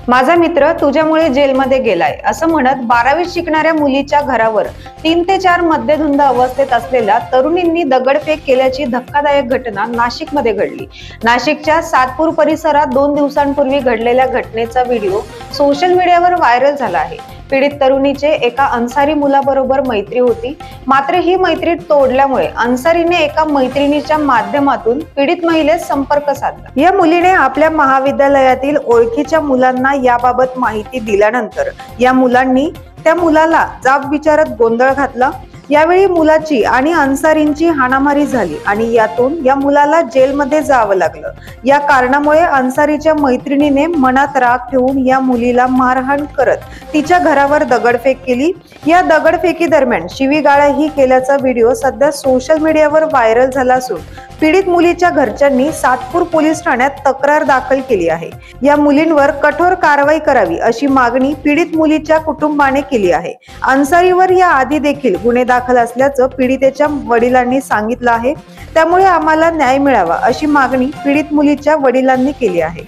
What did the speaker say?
माझा मित्र तुझ्यामुळे जेलमध्ये गेलाय असं म्हणत 12वीत शिकणाऱ्या मुलीच्या घरावर 3 ते 4 मद्यधुंद अवस्थेत असलेल्या तरुणींनी दगडफेक केल्याची धक्कादायक घटना नाशिकमध्ये घडली। नाशिकच्या सातपूर परिसरात 2 दिवसांपूर्वी घडलेल्या घटनेचा व्हिडिओ सोशल मीडियावर व्हायरल झाला आहे। पीडित तरुणीचे एका अन्सारी मुलाबरोबर मैत्री होती, मात्र ही मैत्री तोडल्यामुळे अन्सारीने एका मैत्रिणीच्या माध्यमातून पीडित महिलेस संपर्क साधला। या मुलीने आपल्या महाविद्यालयातील ओळखीच्या मुलांना याबाबत माहिती दिल्यानंतर या मुलांनी त्या मुलाला जाब विचारत गोंधळ घातला। यावेळी मुलाची आणि अन्सारींची हाणामारी झाली आणि यातून या मुलाला जेलमध्ये जावं लागलं। या कारणामुळे अन्सारीच्या मैत्रिणीने मनात राग ठेवून या मुलीला मारहाण करत तिच्या घरावर दगडफेक केली। या दगडफेकी दरम्यान शिवीगाळही केल्याचा व्हिडिओ सध्या सोशल मीडियावर व्हायरल झाला असून पीडित मुलीच्या घरच्यांनी सातपूर पोलीस ठाण्यात तक्रार दाखल केली आहे। या मुलींवर कठोर कारवाई करावी अशी मागणी पीडित मुलीच्या कुटुंबाने केली आहे। अन्सारीवर या आधी देखील गुन्हे दाखल असल्याचं पीडितेच्या वडिलांनी सांगितलं आहे, त्यामुळे आम्हाला न्याय मिळावा अशी मागणी पीडित मुलीच्या वडिलांनी केली आहे।